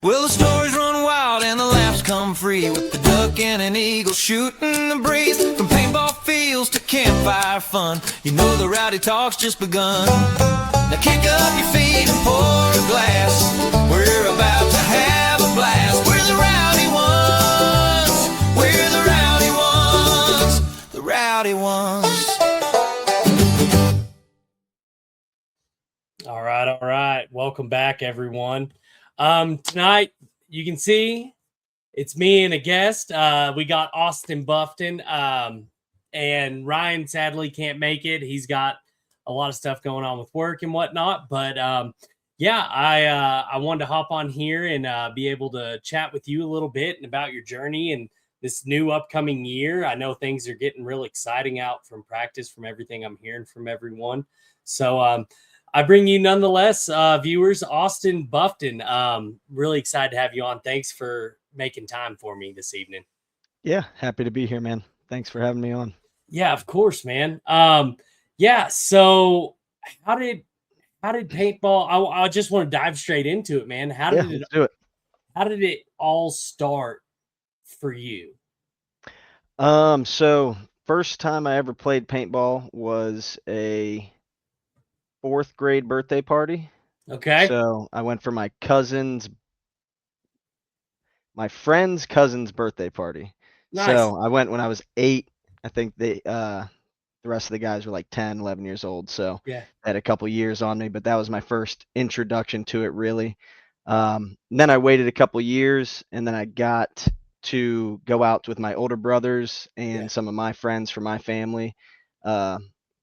Well, the stories run wild and the laughs come free, with the duck and an eagle shooting the breeze. From paintball fields to campfire fun, you know the rowdy talk's just begun. Now kick up your feet and pour a glass, we're about to have a blast. We're the rowdy ones, we're the rowdy ones, the rowdy ones. All right. Welcome back, everyone. Tonight, you can see it's me and a guest. We got Austin Bufton, and Ryan sadly can't make it. He's got a lot of stuff going on with work and whatnot. But I wanted to hop on here and be able to chat with you a little bit and about your journey and this new upcoming year. I know things are getting real exciting out from practice, from everything I'm hearing from everyone. So I bring you nonetheless, viewers, Austin Bufton. Really excited to have you on. Thanks for making time for me this evening. Yeah, happy to be here, man. Thanks for having me on. Yeah, of course, man. So how did paintball? I just want to dive straight into it, man. Let's do it. How did it all start for you? So first time I ever played paintball was a 4th grade birthday party. Okay. So I went for my friend's cousin's birthday party. Nice. So I went when I was 8. I think the rest of the guys were like 10, 11 years old. So yeah, I had a couple years on me, but that was my first introduction to it, really. Then I waited a couple years, and then I got to go out with my older brothers and some of my friends from my family,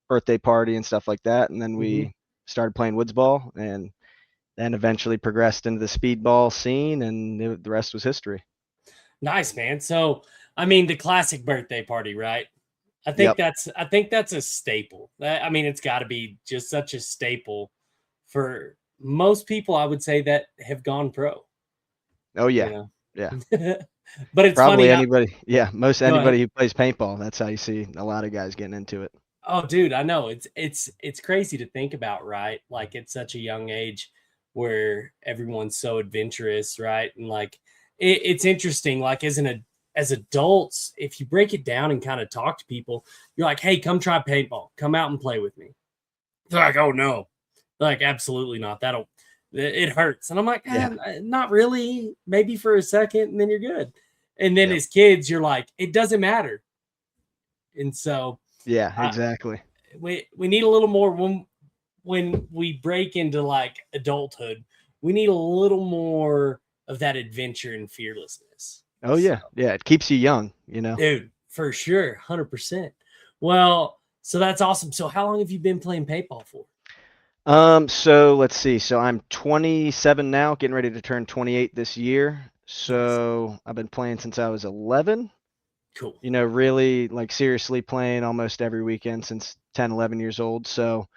birthday party and stuff like that. And then we started playing woods ball, and then eventually progressed into the speedball scene, and the rest was history. Nice, man. So, I mean, the classic birthday party, right? I think that's a staple. I mean, it's got to be just such a staple for most people, I would say, that have gone pro. Oh yeah. You know? Yeah. But it's probably funny anybody. Most anybody who plays paintball. That's how you see a lot of guys getting into it. Oh, dude, I know it's crazy to think about, right? Like at such a young age where everyone's so adventurous, right? And like it's interesting, like as adults, if you break it down and kind of talk to people, you're like, hey, come try paintball, come out and play with me. They're like, oh no. They're like, absolutely not. It hurts. And I'm like, not really, maybe for a second, and then you're good. And then as kids, you're like, it doesn't matter. And so exactly. We need a little more when we break into like adulthood. We need a little more of that adventure and fearlessness. Oh yeah, it keeps you young, you know. Dude, for sure, 100%. Well, so that's awesome. So how long have you been playing paintball for? So let's see. So I'm 27 now, getting ready to turn 28 this year. So I've been playing since I was 11. Cool. You know, really like seriously playing almost every weekend since 10, 11 years old. So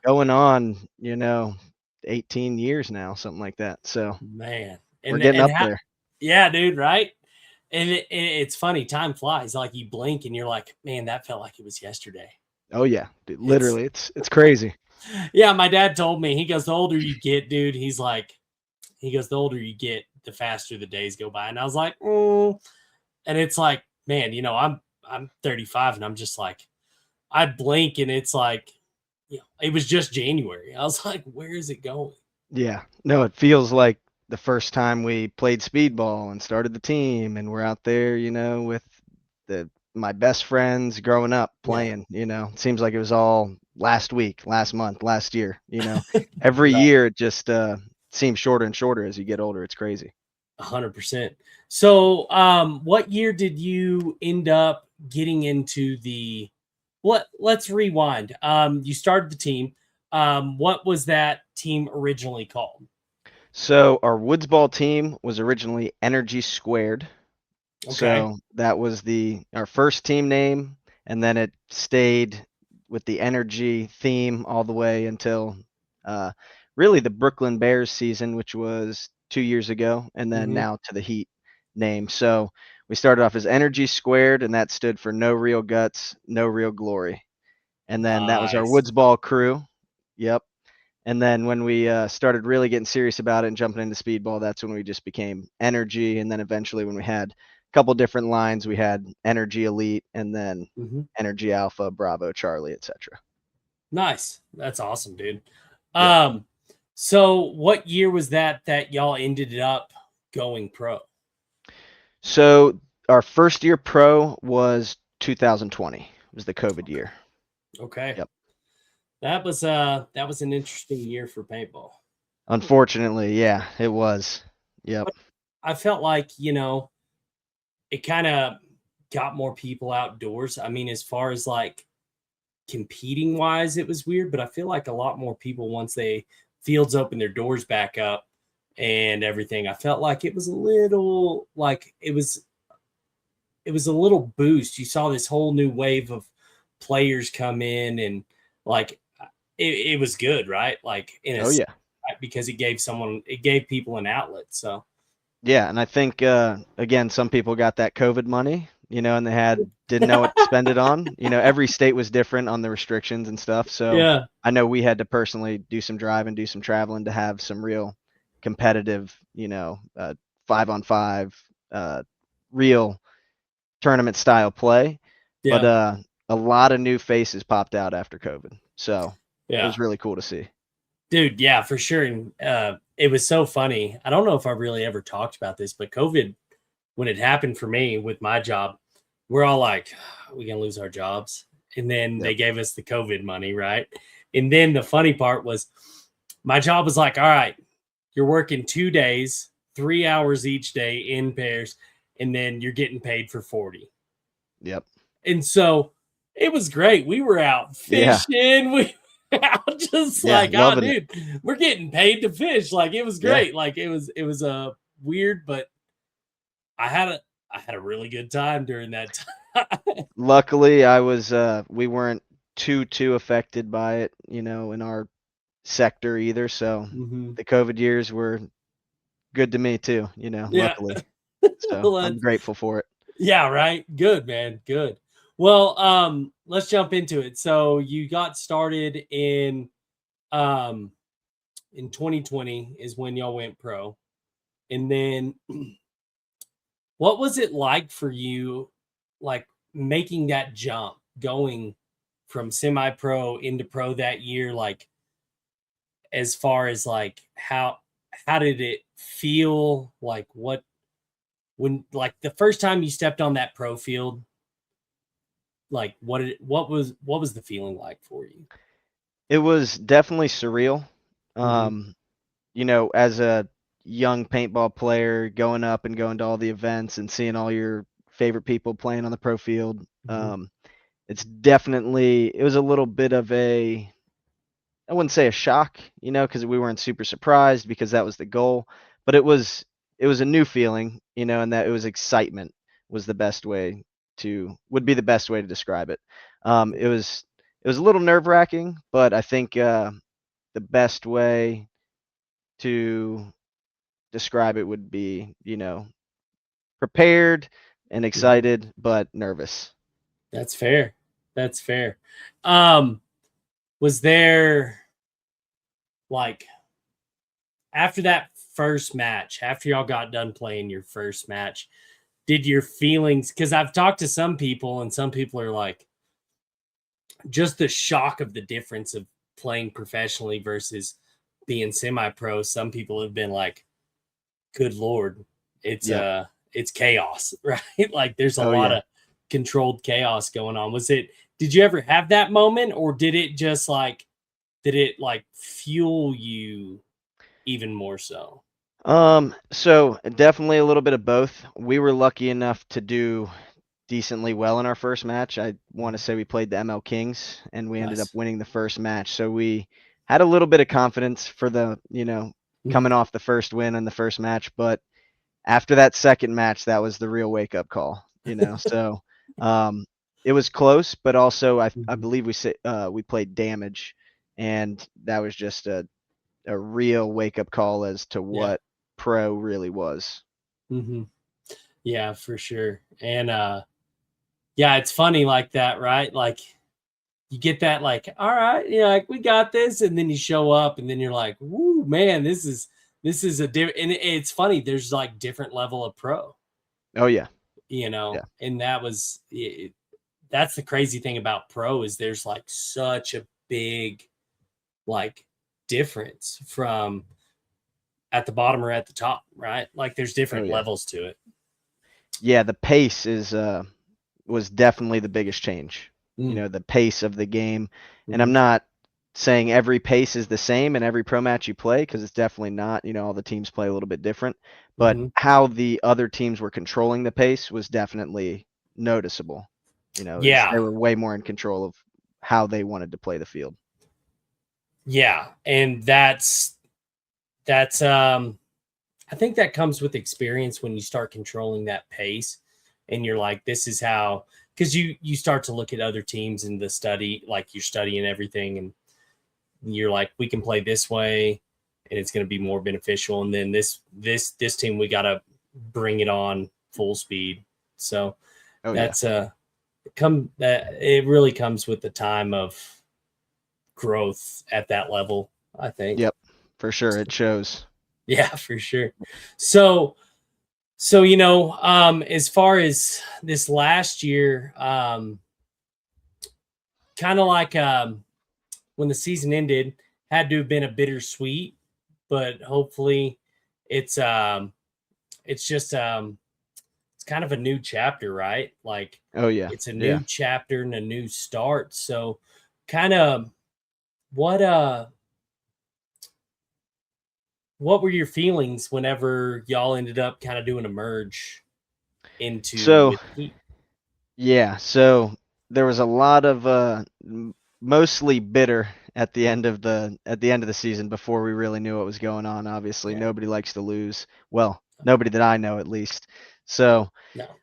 going on, 18 years now, something like that. So man, we're getting up there. Yeah, dude. Right. And it's funny. Time flies. Like you blink and you're like, man, that felt like it was yesterday. Oh yeah. Dude, literally. It's crazy. Yeah. My dad told me, he goes, the older you get, dude, the older you get, the faster the days go by. And I was like, and it's like, man, I'm 35 and I'm just like, I blink and it's like, it was just January. I was like, where is it going? Yeah, no, it feels like the first time we played speedball and started the team, and we're out there, with my best friends growing up playing. It seems like it was all last week, last month, last year. Every year it just seems shorter and shorter as you get older. It's crazy. 100%. So, what year did you end up getting into the? Let's rewind. You started the team. What was that team originally called? So our woods ball team was originally Energy Squared. Okay. So that was our first team name, and then it stayed with the energy theme all the way until really the Brooklyn Bears season, which was 2 years ago, and then now to the Heat name. So we started off as Energy Squared, and that stood for No Real Guts, No Real Glory. And then that was our woods ball crew. Yep. And then when we started really getting serious about it and jumping into speedball, that's when we just became Energy. And then eventually, when we had a couple different lines, we had Energy Elite, and then Energy Alpha, Bravo, Charlie, etc. Nice. That's awesome, dude. Yep. So what year was that y'all ended up going pro? So our first year pro was 2020. It was the COVID year. Okay. Yep. That was an interesting year for paintball. Unfortunately, yeah, it was. Yep. But I felt like, it kind of got more people outdoors. I mean, as far as like competing wise, it was weird, but I feel like a lot more people, once they fields open their doors back up and everything, I felt like it was a little like it was a little boost. You saw this whole new wave of players come in, and like it was good, right? Like Oh yeah. because it gave people an outlet. So Yeah, and I think again, some people got that COVID money, and they didn't know what to spend it on. Every state was different on the restrictions and stuff. So yeah, I know we had to personally do some driving, do some traveling to have some real competitive, 5-on-5, real tournament style play. But yeah, a lot of new faces popped out after COVID, so it yeah. was really cool to see. Dude, yeah, for sure. And it was so funny. I don't know if I've really ever talked about this, but COVID, when it happened for me with my job, we're all like, we gonna lose our jobs. And then they Yep. gave us the COVID money, right? And then the funny part was my job was like, all right, you're working 2 days, 3 hours each day in pairs, and then you're getting paid for 40. Yep. And so it was great. We were out Yeah. fishing. We were out just Yeah. like, oh, Loving it. dude, we're getting paid to fish. Like it was Yeah. great. Like it was a weird, but I had a really good time during that time. Luckily, we weren't too affected by it, in our sector either. So Mhm. the COVID years were good to me too, Yeah. luckily. So Well, I'm grateful for it. yeah, right. Good, man. Good. Well, let's jump into it. So you got started um in 2020 is when y'all went pro. And then what was it like for you, like making that jump, going from semi-pro into pro that year? Like, as far as like how did it feel? Like, when the first time you stepped on that pro field, like what was the feeling like for you? It was definitely surreal. Mm-hmm. Um, as a young paintball player, going up and going to all the events and seeing all your favorite people playing on the pro field. Mm-hmm. It was a little bit of I wouldn't say a shock, because we weren't super surprised because that was the goal, but it was a new feeling, and that it was excitement was would be the best way to describe it. It was a little nerve-wracking, but I think the best way to describe it would be, prepared and Mm-hmm. excited, but nervous. That's fair. That's fair. Um, was there, like, after that first match, after y'all got done playing your first match, did your feelings, because I've talked to some people and some people are like, just the shock of the difference of playing professionally versus being semi-pro. Some people have been like, good Lord, Yep. it's chaos, right? Like there's a Oh lot yeah. of controlled chaos going on. Did you ever have that moment, or did it like fuel you even more so? So definitely a little bit of both. We were lucky enough to do decently well in our first match. I want to say we played the ML Kings and we ended up Nice. winning the first match. So we had a little bit of confidence for Mhm. coming off the first win in the first match, but after that second match, that was the real wake up call. So um it was close, but also I Mhm. believe we played damage, and that was just a real wake up call as to Yeah. what pro really was. Hmm. Yeah, for sure. And yeah, it's funny like that, right? Like you get that like, all right, like we got this, and then you show up, and then you're like, woo, man, this is a different. And it's funny, there's like different level of pro, Oh yeah. and that's the crazy thing about pro is there's like such a big like difference from at the bottom or at the top, right? Like there's different levels to it. Yeah, the pace was definitely the biggest change. Mm. The pace of the game. And I'm Mhm. not saying every pace is the same in every pro match you play, because it's definitely not. All the teams play a little bit different. But Mhm. how the other teams were controlling the pace was definitely noticeable. They were way more in control of how they wanted to play the field. Yeah, and that's I think that comes with experience when you start controlling that pace, and you're like, this is how, because you start to look at other teams in the study, like you're studying everything, and you're like, we can play this way, and it's going to be more beneficial. And then this team, we got to bring it on full speed. So that's it really comes with the time of growth at that level, I think. Yep, for sure. It shows. Yeah, for sure. So as far as this last year, kind of like when the season ended, had to have been a bittersweet, but hopefully it's just it's kind of a new chapter, right? Like Oh yeah. it's a Yeah. new chapter and a new start. So kind of what what were your feelings whenever y'all ended up kind of doing a merge into So with Heat? yeah, so there was a lot of mostly bitter at the end of the season before we really knew what was going on. Obviously, Yeah. nobody likes to lose. Well, nobody that I know at least. So,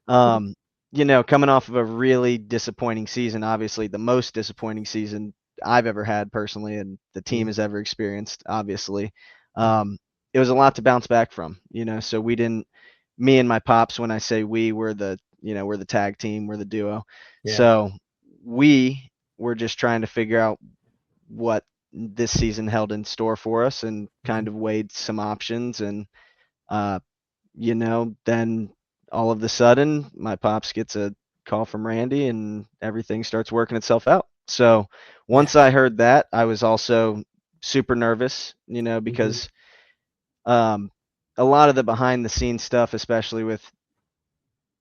No. coming off of a really disappointing season, obviously the most disappointing season I've ever had personally and the team Mhm. has ever experienced, obviously. It was a lot to bounce back from, so we didn't me and my pops, when I say we, we're the tag team, we're the duo. Yeah. So we were just trying to figure out what this season held in store for us and kind Mhm. of weighed some options. And, then all of the sudden, my pops gets a call from Randy and everything starts working itself out. So Yeah. once I heard that, I was also super nervous, Mhm. because um, a lot of the behind the scenes stuff, especially with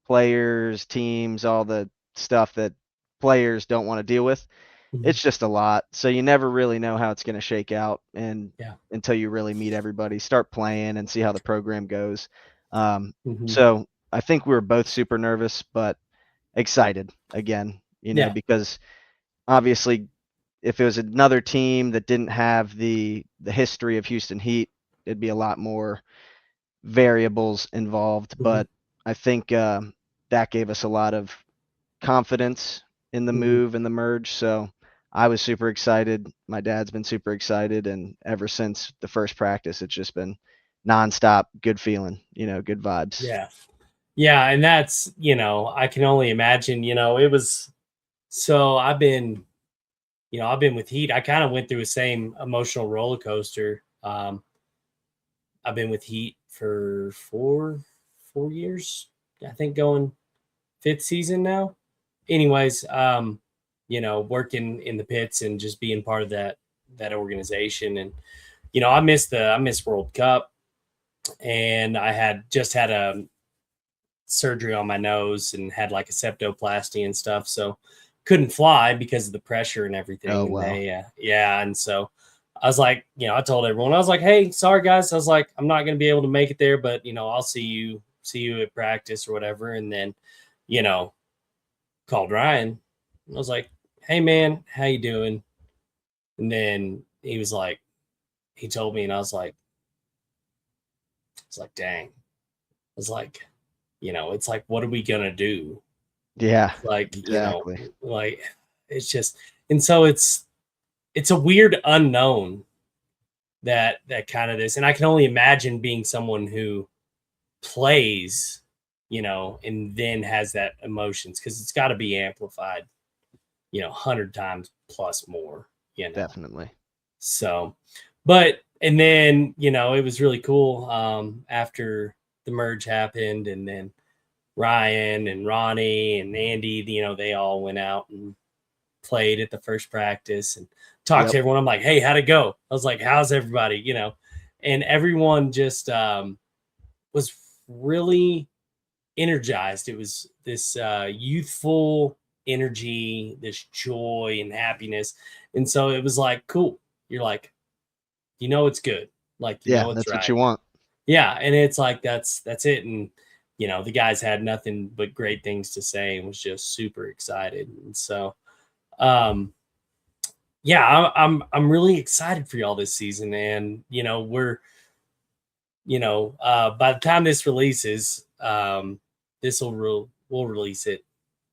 players, teams, all the stuff that players don't want to deal with. Mhm. It's just a lot. So you never really know how it's going to shake out and Yeah. until you really meet everybody, start playing and see how the program goes. Mhm. So I think we were both super nervous, but excited again, Yeah. because obviously if it was another team that didn't have the history of Houston Heat, it'd be a lot more variables involved. Mhm. But I think that gave us a lot of confidence in the Mhm. move and the merge. So I was super excited. My dad's been super excited. And ever since the first practice, it's just been nonstop good feeling, good vibes. Yeah. Yeah, and that's, I can only imagine, it was so I've been with Heat. I kind of went through the same emotional roller coaster. I've been with Heat for 4 years, I think, going fifth season now. Anyways, working in the pits and just being part of that organization. And I missed World Cup, and I had just had a surgery on my nose and had like a septoplasty and stuff, so couldn't fly because of the pressure and Oh, everything. And wow. and so I was like, I told everyone, I was like, hey, sorry guys, I was like, I'm not going to be able to make it there, but I'll see you at practice or whatever. And then you know called Ryan. I was like, hey man, how you doing? And then he told me, and I was like, it's like, dang. I was like, it's like, what are we gonna do? Yeah, Like, exactly. like it's just, and so it's a weird unknown that kind of this. And I can only imagine being someone who plays, and then has that emotions, because it's got to be amplified, 100 times plus more, Definitely. So, and then, it was really cool after the merge happened, and then Ryan and Ronnie and Andy, they all went out and played at the first practice and talked to everyone. I'm like, hey, how'd it go? I was like, how's everybody? And everyone just was really energized. It was this youthful energy, this joy and happiness. And so it was like, cool. You're like, it's good. Like, Yeah, it's that's right. what you want. Yeah. And it's like, that's it. And, the guys had nothing but great things to say and was just super excited. And so, yeah, I'm really excited for y'all this season. And, we're, by the time this releases, we'll release it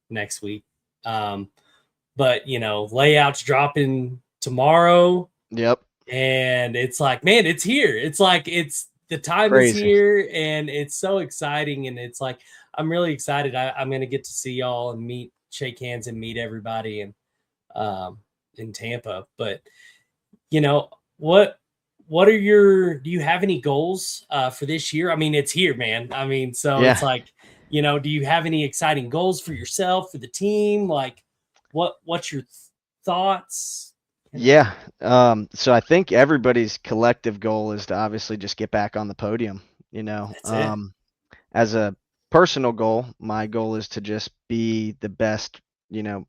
next week. But layouts dropping tomorrow. Yep. And it's like, man, it's here. It's like, the time is here, and it's so exciting. And it's like, I'm really excited. I'm going to get to see y'all and shake hands and meet everybody and in Tampa. But what are do you have any goals for this year? I mean, it's here, man. I mean, so it's like, do you have any exciting goals for yourself, for the team? Like what's your thoughts? Yeah. So I think everybody's collective goal is to obviously just get back on the podium, That's it. As a personal goal, my goal is to just be the best paintball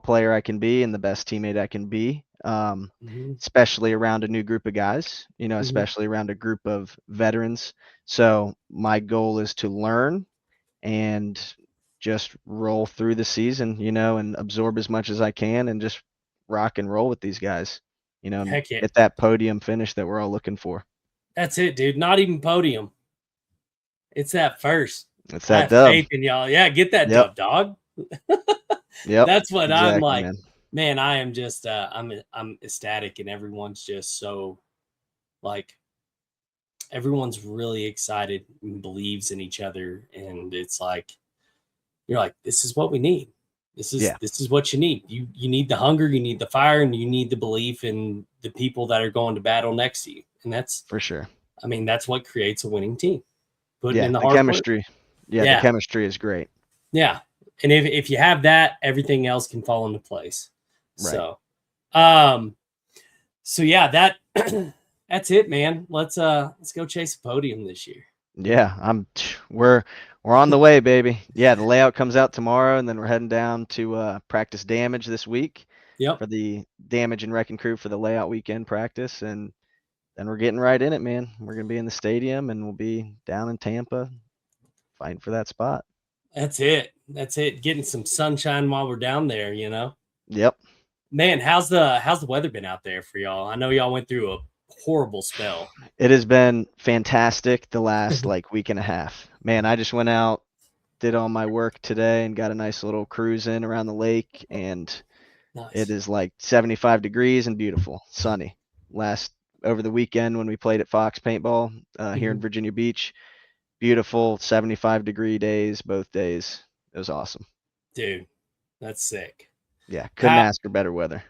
player I can be and the best teammate I can be, especially around a new group of guys, especially around a group of veterans. So my goal is to learn and just roll through the season, and absorb as much as I can and just rock and roll with these guys, and Heck yeah. get that podium finish that we're all looking for. That's it, dude. Not even podium. It's that first. It's that dub. Faith in y'all. Yeah, get that dub, dog. Yep. That's what exactly, I'm like. Man, I am just I'm ecstatic, and everyone's just so like everyone's really excited and believes in each other, and it's like you're like, this is what we need. This is what you need. You need the hunger, you need the fire, and you need the belief in the people that are going to battle next to you. And that's for sure. I mean, that's what creates a winning team. Putting in the hard chemistry. Work. Yeah, the chemistry is great. Yeah. And if you have that, everything else can fall into place. Right. So yeah, that's it, man. Let's go chase a podium this year. Yeah, we're on the way, baby. Yeah, the layout comes out tomorrow, and then we're heading down to practice damage this week. Yep. For the damage and wrecking crew for the layout weekend practice, and then we're getting right in it, man. We're gonna be in the stadium, and we'll be down in Tampa, fighting for that spot. That's it. Getting some sunshine while we're down there, Yep. Man, how's the weather been out there for y'all? I know y'all went through a horrible spell. It has been fantastic the last week and a half. Man, I just went out, did all my work today, and got a nice little cruise in around the lake, and It is 75 degrees and beautiful, sunny. Over the weekend when we played at Fox Paintball here in Virginia Beach, beautiful 75-degree days both days. It was awesome. Dude, that's sick. Yeah, couldn't ask for better weather.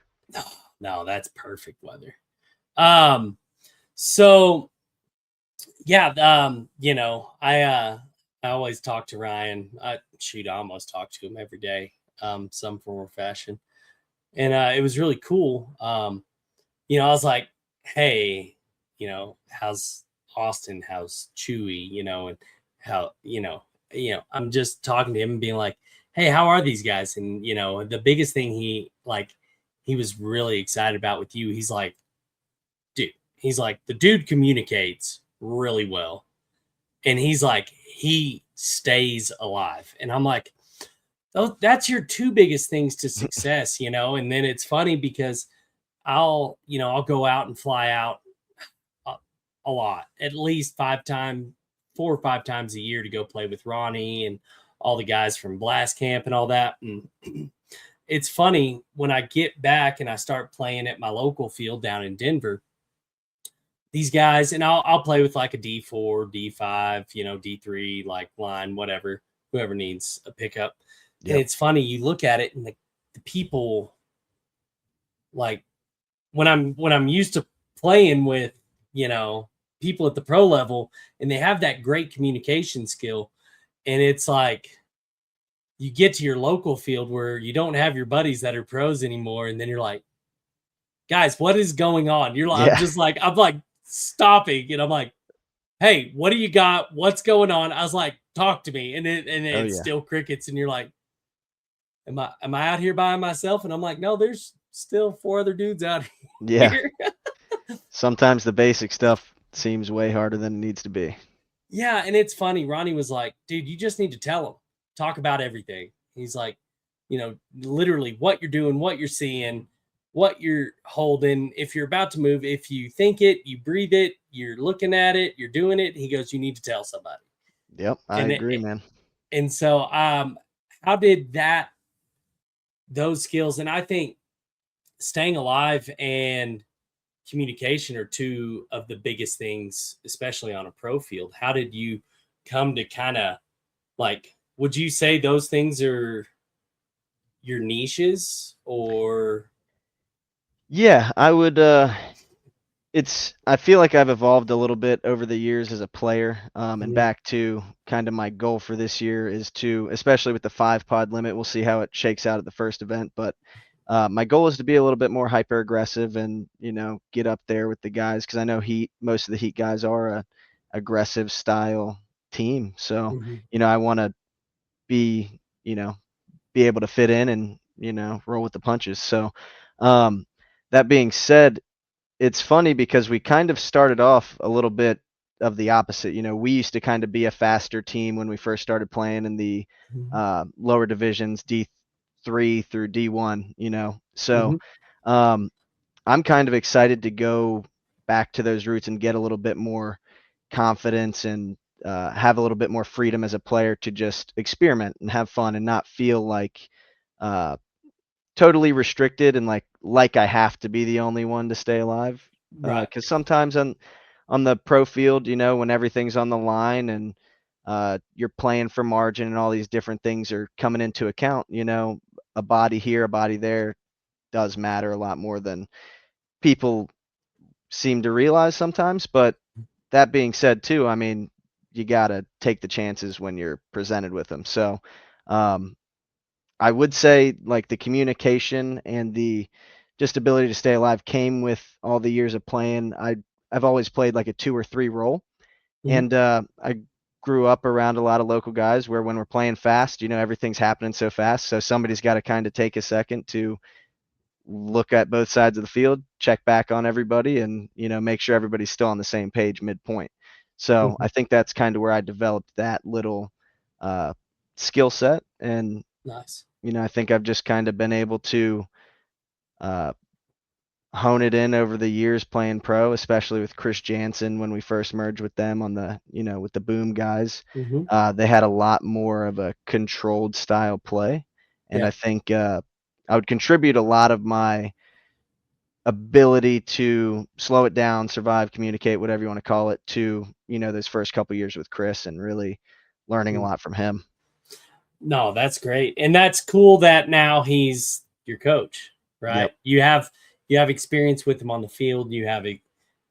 No, that's perfect weather. So yeah, I always talk to Ryan. I almost talk to him every day, some form or fashion. And it was really cool. I was like, hey, how's Austin? How's Chewy? And how, I'm just talking to him and being like, hey, how are these guys? And, the biggest thing he was really excited about with you, he's like, the dude communicates really well. And he's like, he stays alive. And I'm like, oh, that's your two biggest things to success, And then it's funny because I'll go out and fly out a lot, at least 4 or 5 times a year to go play with Ronnie and all the guys from Blast Camp and all that. And it's funny when I get back and I start playing at my local field down in Denver, these guys, and I'll play with like a D4, D5, D3, like line, whatever, whoever needs a pickup. And Yep. it's funny, you look at it and the people, like when I'm used to playing with, you know, people at the pro level, and they have that great communication skill, and it's like you get to your local field where you don't have your buddies that are pros anymore, and then you're like, guys, what is going on? You're like, Yeah. I'm like stopping, and I'm like, hey, what do you got? What's going on? I was like, talk to me. And Oh it's yeah. still crickets. And you're like, am I out here by myself? And I'm like, no, there's still 4 other dudes out Yeah. here. Sometimes the basic stuff seems way harder than it needs to be. Yeah. And it's funny. Ronnie was like, dude, you just need to tell them, talk about everything. He's like, literally what you're doing, what you're seeing, what you're holding. If you're about to move, if you think it, you breathe it, you're looking at it, you're doing it. He goes, you need to tell somebody. Yep, I And it, agree, man. and so how did those skills, and I think staying alive and communication are 2 of the biggest things, especially on a pro field. How did you come to kind of, like, would you say those things are your niches, or? Yeah, I would I feel like I've evolved a little bit over the years as a player. And Mhm, back to kind of my goal for this year is to, especially with the 5 pod limit, we'll see how it shakes out at the first event. But my goal is to be a little bit more hyper aggressive and, get up there with the guys because I know most of the Heat guys are a aggressive style team. So, mhm, I want to be, be able to fit in and, roll with the punches. So, um, that being said, it's funny because we kind of started off a little bit of the opposite. We used to kind of be a faster team when we first started playing in the mhm, lower divisions, D3 through D1. So mhm. um, I'm kind of excited to go back to those roots and get a little bit more confidence and have a little bit more freedom as a player to just experiment and have fun and not feel like uh, totally restricted and like I have to be the only one to stay alive. Right. Because sometimes on the pro field, when everything's on the line and you're playing for margin and all these different things are coming into account, a body here, a body there does matter a lot more than people seem to realize sometimes. But that being said, too, I mean, you gotta take the chances when you're presented with them. So, um, I would say like the communication and the just ability to stay alive came with all the years of playing. I've always played like a 2 or 3 role, Mhm, and I grew up around a lot of local guys where when we're playing fast, everything's happening so fast. So somebody's got to kind of take a second to look at both sides of the field, check back on everybody, and make sure everybody's still on the same page midpoint. So mhm. I think that's kind of where I developed that little uh, skill set, and Nice. I think I've just kind of been able to uh, hone it in over the years playing pro, especially with Chris Jansen when we first merged with them on the, with the boom guys. Mhm. They had a lot more of a controlled style play. And Yeah. I think I would contribute a lot of my ability to slow it down, survive, communicate, whatever you want to call it, to, those first couple years with Chris and really learning a Mhm. lot from him. No, that's great. And that's cool that now he's your coach, right? Yep. You have experience with him on the field.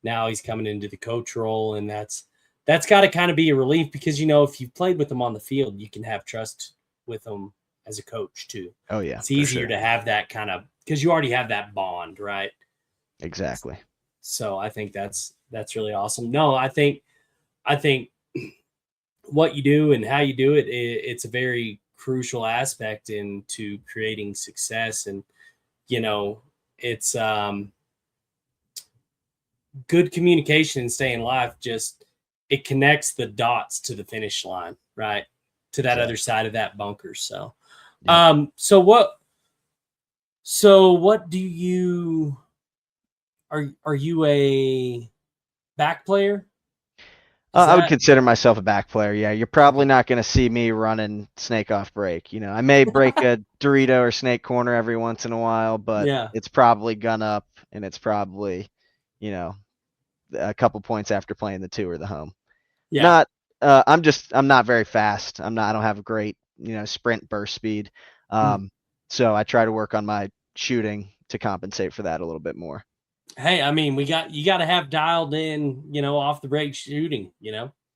Now he's coming into the coach role, and that's got to kind of be a relief because if you've played with him on the field, you can have trust with him as a coach too. Oh, yeah, It's for easier sure. to have that kind of, because you already have that bond, right? Exactly. So I think that's really awesome. No, I think what you do and how you do it, it's a very crucial aspect into creating success. And you know it's good communication and staying alive, just it connects the dots to the finish line, right, to that other Exactly. side of that bunker. So Yep. so what do you, are you a back player? Is I would that consider myself a back player. Yeah, you're probably not going to see me running snake off break. I may break a Dorito or snake corner every once in a while, but yeah, it's probably gun up, and it's probably, you know, a couple points after playing the 2 or the home. yeah, Not, I'm not very fast. I don't have great sprint burst speed. Mm. So I try to work on my shooting to compensate for that a little bit more. Hey, I mean, you got to have dialed in, off the break shooting.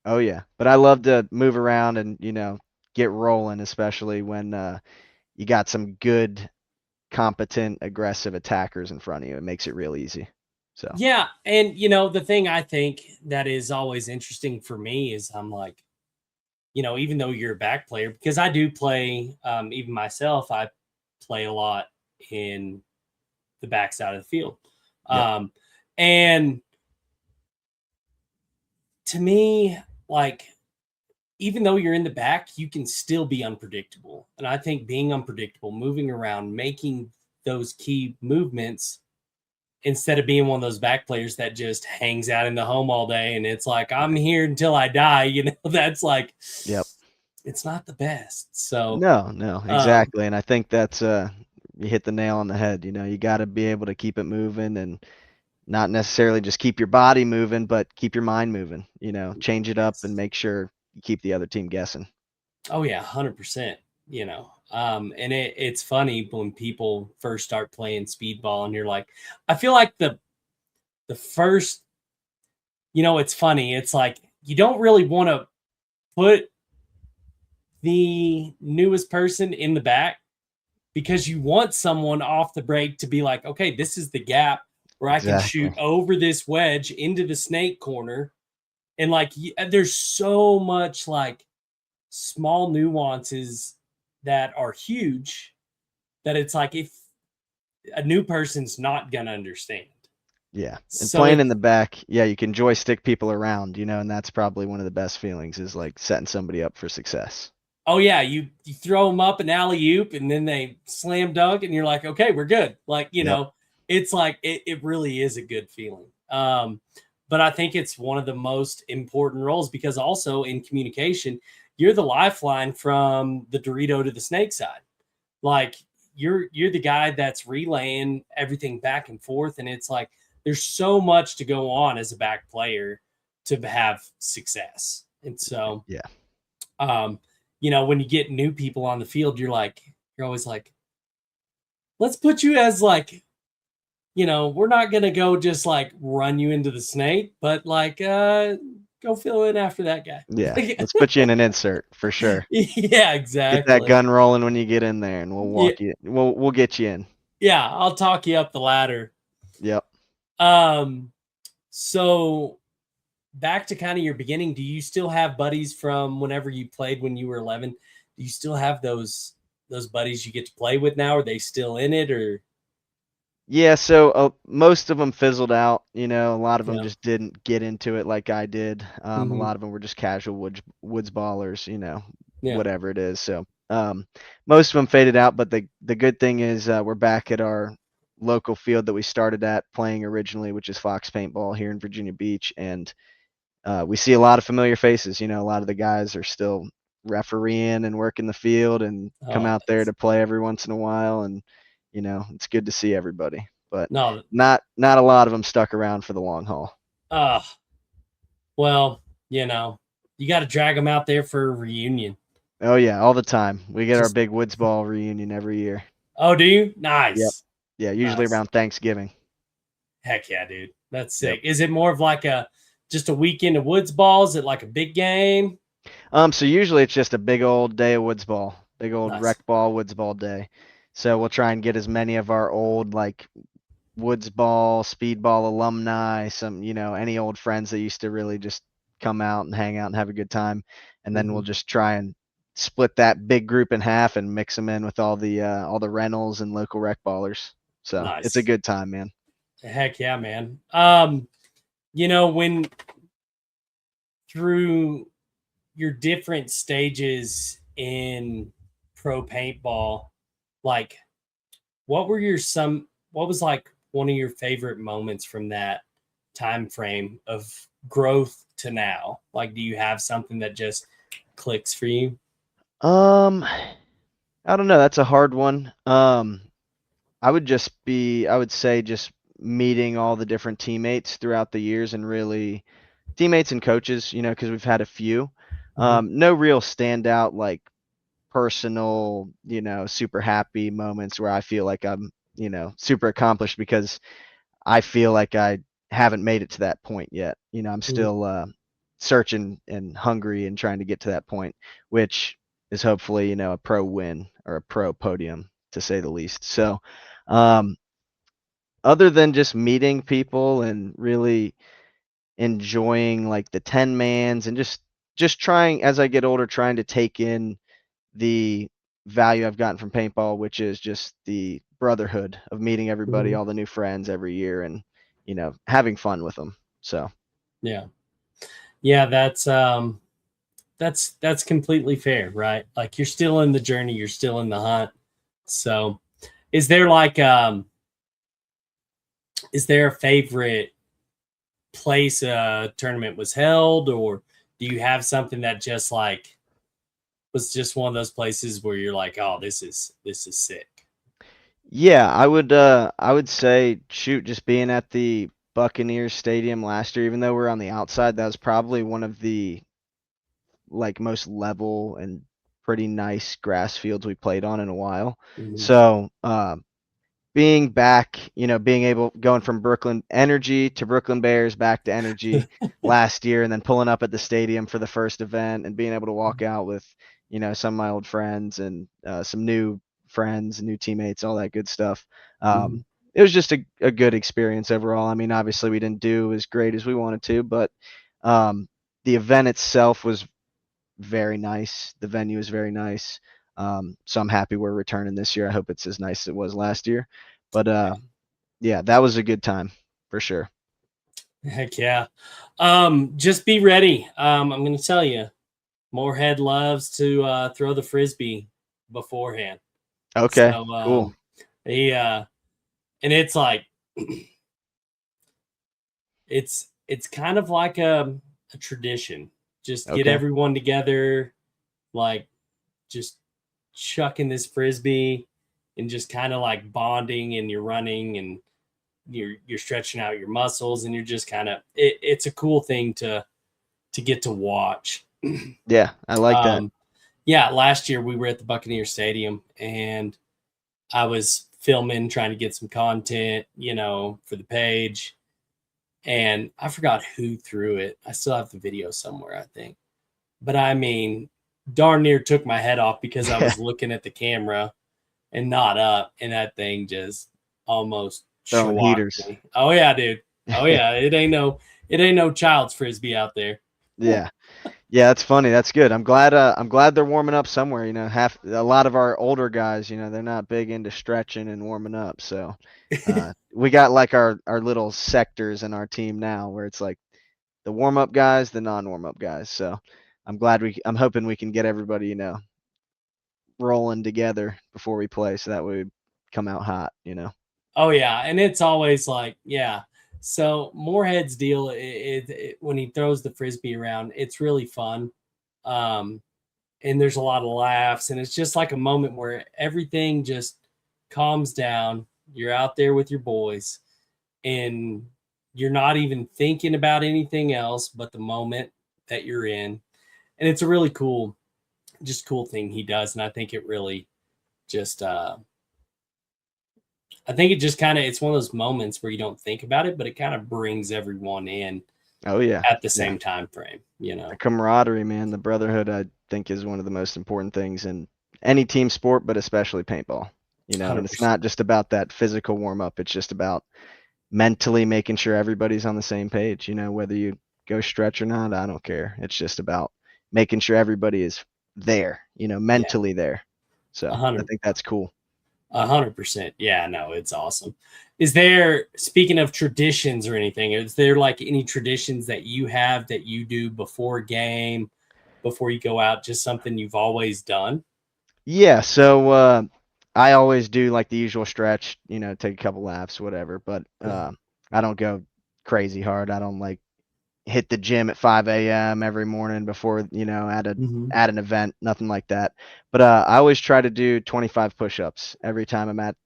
Oh yeah, but I love to move around and get rolling, especially when you got some good, competent, aggressive attackers in front of you. It makes it real easy. So Yeah, and the thing I think that is always interesting for me is I'm like, even though you're a back player, because I do play, even myself, I play a lot in the backside of the field. yep, And to me, like, even though you're in the back, you can still be unpredictable. And I think being unpredictable, moving around, making those key movements instead of being one of those back players that just hangs out in the home all day and it's like, I'm right, here until I die, that's like, yep. it's not the best. So, No, um, exactly. And I think that's you hit the nail on the head. You got to be able to keep it moving and not necessarily just keep your body moving, but keep your mind moving. Change it up and yes. make sure you keep the other team guessing. Oh yeah, 100%. And it's funny when people first start playing speedball, and you're like, I feel like the first, it's funny. It's like you don't really want to put the newest person in the back because you want someone off the break to be like, okay, this is the gap where I can shoot Exactly. over this wedge into the snake corner, and like there's so much like small nuances that are huge that it's like if a new person's not gonna understand. Yeah. And So playing it in the back, yeah, you can joystick people around, and that's probably one of the best feelings is like setting somebody up for success. oh yeah, you throw them up an alley oop and then they slam dunk and you're like, okay, we're good. Like, Yep. it's like it really is a good feeling. But I think it's one of the most important roles because also in communication, you're the lifeline from the Dorito to the snake side. Like you're the guy that's relaying everything back and forth, and it's like there's so much to go on as a back player to have success. And so Yeah. um, when you get new people on the field, you're always like, let's put you as like, we're not gonna go just like run you into the snake, but like go fill in after that guy. Yeah. Let's put you in an insert for sure. Yeah, Get that exactly. gun rolling when you get in there and we'll Yeah, walk you we'll get you in. yeah, I'll talk you up the ladder. Yep. Um, so back to kind of your beginning, do you still have buddies from whenever you played when you were 11? Do you still have those buddies you get to play with now? Are they still in it or Yeah, so most of them fizzled out. A lot of them yeah? just didn't get into it like I did. A Hmm. lot of them were just casual woods ballers, Yeah. whatever it is. So most of them faded out. But the good thing is we're back at our local field that we started at playing originally, which is Fox Paintball here in Virginia Beach, and we see a lot of familiar faces. A lot of the guys are still refereeing and working the field and come Oh, out there that's to play every once in a while. And it's good to see everybody. But no. not a lot of them stuck around for the long haul. Uh, well, you got to drag them out there for a reunion. Oh yeah, all the time. We get our Just big Woods Ball reunion every year. oh, do you? Yep. Nice, Yeah, usually nice. around Thanksgiving. Heck yeah, dude. That's Yep. sick. Is it more of like just a weekend of woods ball? Is it like a big game? So usually it's just a big old day of Woods Ball, big old Nice. rec ball, Woods Ball day. So we'll try and get as many of our old like Woods Ball, Speedball alumni, any old friends that used to really just come out and hang out and have a good time. And then we'll Hmm. just try and split that big group in half and mix them in with all the rentals and local rec ballers. So it's a Nice. good time, man. Heck yeah, man. When through your different stages in pro paintball, like what was like one of your favorite moments from that time frame of growth to now? Like, do you have something that just clicks for you? Um, I don't know. That's a hard one. I would say just meeting all the different teammates throughout the years and really teammates and coaches, because we've had a few. Mhm. No real standout like personal, super happy moments where I feel like I'm, super accomplished because I feel like I haven't made it to that point yet. I'm Mhm. still searching and hungry and trying to get to that point, which is hopefully, a pro win or a pro podium to say the least. So, um, other than just meeting people and really enjoying like the 10 mans and just trying as I get older, trying to take in the value I've gotten from paintball, which is just the brotherhood of meeting everybody, Mhm. all the new friends every year, and having fun with them. So Yeah. Yeah, that's completely fair, right? Like you're still in the journey, you're still in the hunt. So, is there like is there a favorite place a tournament was held, or do you have something that just like was just one of those places where you're like, oh, this is sick? yeah, I would say shoot, just being at the Buccaneers Stadium last year, even though we're on the outside, that was probably one of the like most level and pretty nice grass fields we played on in a while. Mhm. So being back, being able going from Brooklyn Energy to Brooklyn Bears back to Energy last year, and then pulling up at the stadium for the first event and being able to walk out with, some of my old friends and some new friends, new teammates, all that good stuff. Mhm. It was just a good experience overall. I mean, obviously we didn't do as great as we wanted to, but um, the event itself was very nice. The venue is very nice. So I'm happy we're returning this year. I hope it's as nice as it was last year. But yeah, that was a good time for sure. Heck yeah. Just be ready. I'm going to tell you, Moorhead loves to throw the frisbee beforehand. Okay, So cool. he and it's like it's kind of like a tradition. Just get Okay. everyone together, like just chucking this frisbee and just kind of like bonding, and you're running and you're stretching out your muscles, and you're just kind of it's a cool thing to get to watch. Yeah, I like that. um yeah, last year we were at the Buccaneer Stadium, and I was filming, trying to get some content, for the page, and I forgot who threw it. I still have the video somewhere, I think. But I mean, darn near took my head off because I was looking at the camera and not up, and that thing just almost Throwing schwacked heaters. me. Oh yeah, dude. Oh yeah, it ain't no child's frisbee out there. Yeah. Yeah, that's funny. That's good. I'm glad they're warming up somewhere, half a lot of our older guys, they're not big into stretching and warming up. So, we got like our little sectors in our team now where it's like the warm up guys, the non warm up guys. So, I'm hoping we can get everybody, rolling together before we play so that way we come out hot. Oh yeah, and it's always like, yeah. So Moorhead's deal, when he throws the frisbee around, it's really fun, um, and there's a lot of laughs, and it's just like a moment where everything just calms down. You're out there with your boys, and you're not even thinking about anything else but the moment that you're in, and it's a really cool thing he does, and I think it really just I think it just kind of it's one of those moments where you don't think about it, but it kind of brings everyone in Oh yeah. at the Yeah. same time frame, The camaraderie, man, the brotherhood, I think is one of the most important things in any team sport, but especially paintball. And it's 100%. not just about that physical warm up. It's just about mentally making sure everybody's on the same page. Whether you go stretch or not, I don't care. It's just about making sure everybody is there, Yeah, mentally there. So a I hundred, think that's cool. 100%. Yeah, no, it's awesome. Is there, speaking of traditions or anything, is there like any traditions that you have that you do before a game, before you go out, just something you've always done? Yeah, so I always do like the usual stretch, take a couple laps, whatever, but I don't go crazy hard. I don't like hit the gym at 5 a.m. every morning before, Mm-hmm. at an event, nothing like that. But I always try to do 25 push-ups every time I'm at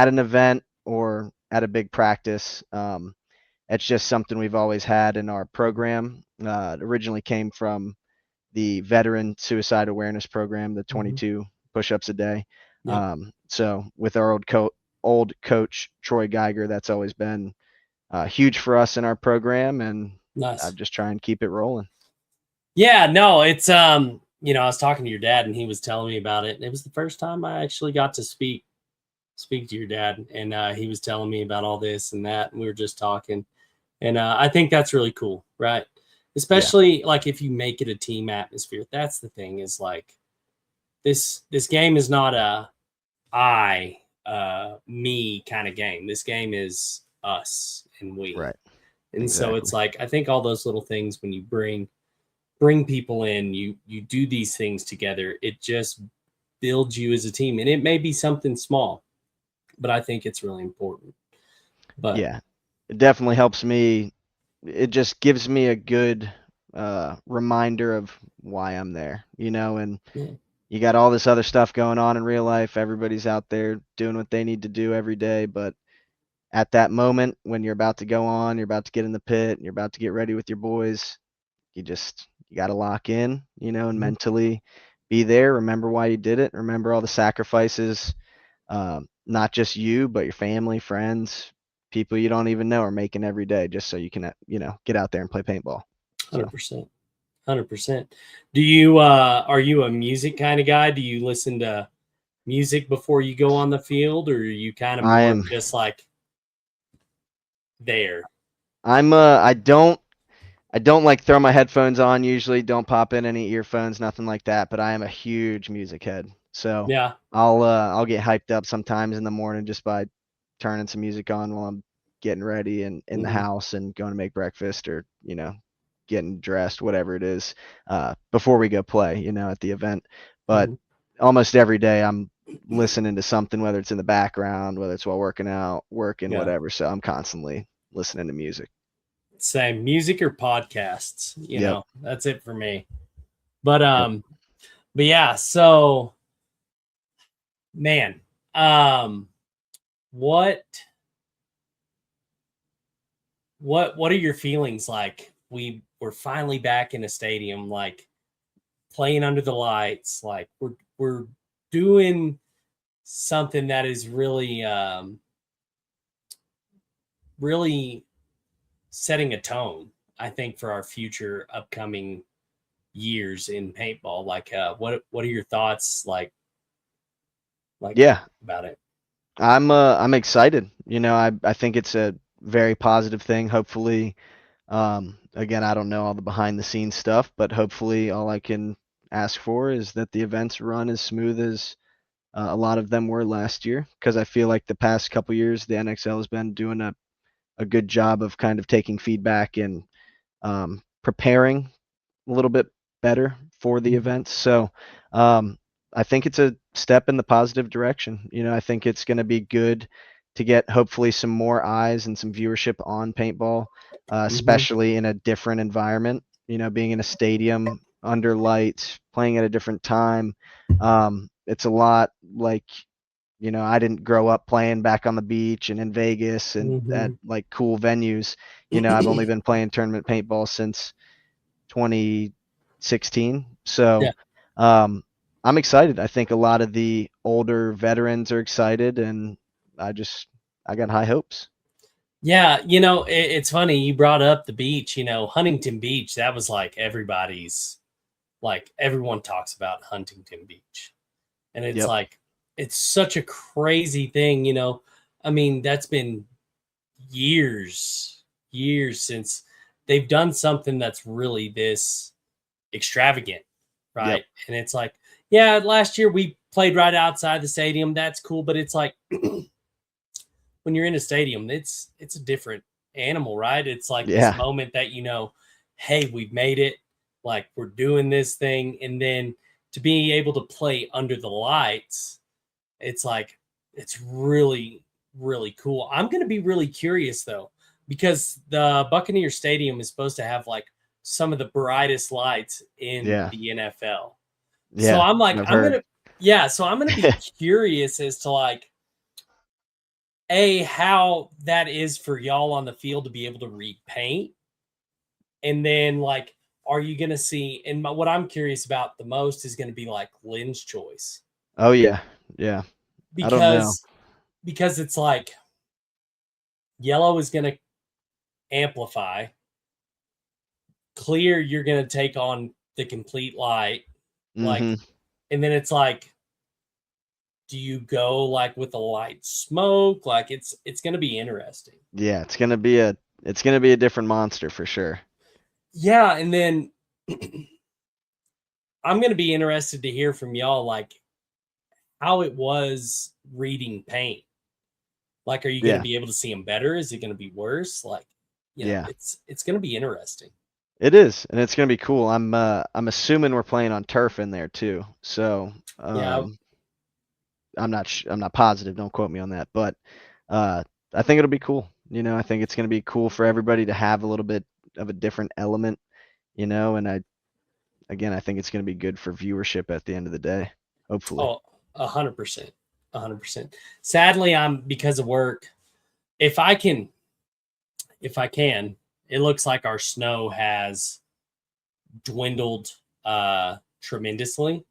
an event or at a big practice. It's just something we've always had in our program. It originally came from the veteran suicide awareness program, the Mhm. 22 push-ups a day. Yep. So with our old coach Troy Geiger, that's always been huge for us in our program, and Nice. I'm just trying to keep it rolling. Yeah, no, it's you know, I was talking to your dad and he was telling me about it. And it was the first time I actually got to speak to your dad, and he was telling me about all this and that, and we were just talking. And I think that's really cool, right? Yeah, Especially like if you make it a team atmosphere. That's the thing, is like this game is not a me kind of game. This game is us and we. right. And so it's Exactly. like, I think all those little things, when you bring people in, you do these things together, it just builds you as a team. And it may be something small, but I think it's really important. But Yeah, it definitely helps me. It just gives me a good reminder of why I'm there, and yeah. you got all this other stuff going on in real life. Everybody's out there doing what they need to do every day, but at that moment when you're about to go on, you're about to get in the pit, and you're about to get ready with your boys, you got to lock in, and Mhm. mentally be there. Remember why you did it. Remember all the sacrifices, not just you, but your family, friends, people you don't even know are making every day just so you can, get out there and play paintball. So 100%. 100%. Do you are you a music kind of guy? Do you listen to music before you go on the field, or are you kind of I more am, just like there? I don't like throw my headphones on usually, don't pop in any earphones, nothing like that, but I am a huge music head. So Yeah. I'll get hyped up sometimes in the morning just by turning some music on while I'm getting ready and in the Hmm. house and going to make breakfast or, getting dressed, whatever it is, before we go play, at the event. But Hmm. almost every day I'm listening to something, whether it's in the background, whether it's while working out, working, Yeah. whatever. So I'm constantly listening to music. Same, music or podcasts, Yep. that's it for me. But Yep. but yeah, so man, um what what are your feelings like? We're finally back in a stadium, like playing under the lights, like we're doing something that is really really setting a tone, I think, for our future upcoming years in paintball. Like what are your thoughts like Yeah. about it? I'm excited. I think it's a very positive thing. Hopefully, again, I don't know all the behind the scenes stuff, but hopefully all I can ask for is that the events run as smooth as a lot of them were last year, because I feel like the past couple years the NXL has been doing a good job of kind of taking feedback and preparing a little bit better for the Mhm. events. So um, I think it's a step in the positive direction. I think it's going to be good to get hopefully some more eyes and some viewership on paintball, Mhm. especially in a different environment. Being in a stadium under lights, playing at a different time. It's a lot like I didn't grow up playing back on the beach and in Vegas and at Mhm. like cool venues. I've only been playing tournament paintball since 2016. Yeah. So um, I'm excited. I think a lot of the older veterans are excited, and I just I got high hopes. Yeah, it's funny you brought up the beach. Huntington Beach, that was like everybody's, like everyone talks about Huntington Beach. And it's Yep. like it's such a crazy thing. I mean, that's been years since they've done something that's really this extravagant, Yep. right? And it's like, yeah, last year we played right outside the stadium. That's cool, but it's like when you're in a stadium, it's a different animal, right? It's like this Yeah. moment that hey, we've made it, like we're doing this thing, and then to be able to play under the lights, it's like it's really cool. I'm going to be really curious though, because the Buccaneer Stadium is supposed to have like some of the brightest lights in Yeah. the NFL. So Yeah. I'm like, I've heard. so I'm gonna be curious as to like how that is for y'all on the field to be able to repaint, and then like are you going to see? And what I'm curious about the most is going to be like lens choice. Oh yeah, yeah. I don't know. Because it's like yellow is going to amplify, clear you're going to take on the complete light, like, and then it's like, do you go like with a light smoke? Like it's going to be interesting. Yeah, it's gonna be a different monster for sure. Yeah, and then I'm going to be interested to hear from y'all like how it was reading paint. Like, are you going to be able to see them better? Is it going to be worse? Like, it's going to be interesting. It is, and it's gonna be cool. I'm assuming we're playing on turf in there too. So I'm not positive. Don't quote me on that, but I think it'll be cool. I think it's gonna be cool for everybody to have a little bit of a different element. And I think it's gonna be good for viewership at the end of the day. Hopefully. Oh, 100%, 100%. Sadly, because of work. If I can, it looks like our snow has dwindled tremendously.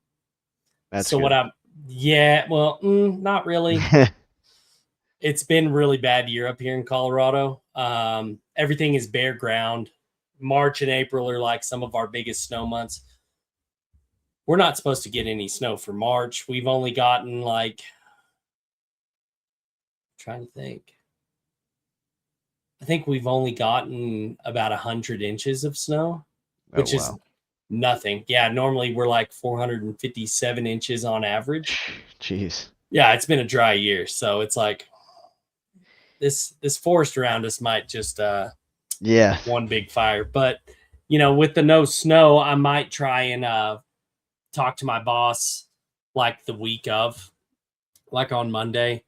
That's so good. not really. It's been really bad year up here in Colorado. Everything is bare ground. March and April are like some of our biggest snow months. We're not supposed to get any snow for March. We've only gotten like, I'm trying to think. I think we've only gotten about 100 inches of snow, which is nothing. Yeah, normally we're like 457 inches on average. Jeez. Yeah, it's been a dry year, so it's like this forest around us might just one big fire. But with the no snow, I might try and talk to my boss like the week of, like on Monday,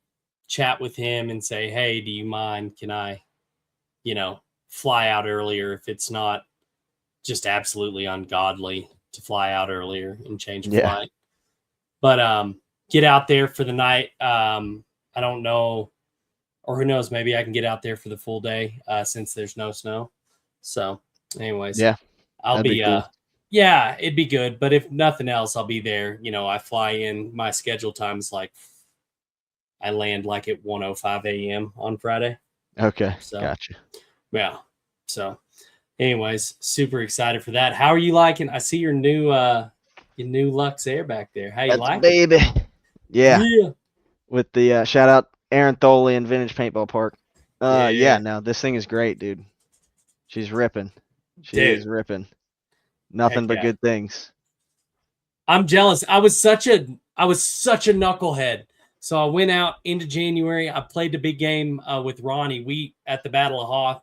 chat with him and say, hey, do you mind? Can I fly out earlier if it's not just absolutely ungodly to fly out earlier and change flight. But get out there for the night. I don't know, or who knows, maybe I can get out there for the full day since there's no snow. So anyways, I'll be cool. it'd be good. But if nothing else, I'll be there. I fly in, my schedule time is like, I land like at 1:05 a.m. on Friday. Okay. So, gotcha. Yeah. So anyways, super excited for that. How are you liking? I see your new Lux Air back there. How you like it? Baby. Yeah. With the shout out Aaron Tholey and Vintage Paintball Park. No, this thing is great, dude. She's ripping. She is ripping. Nothing but good things. I'm jealous. I was such a knucklehead. So I went out into January. I played the big game with Ronnie. We at the Battle of Hoth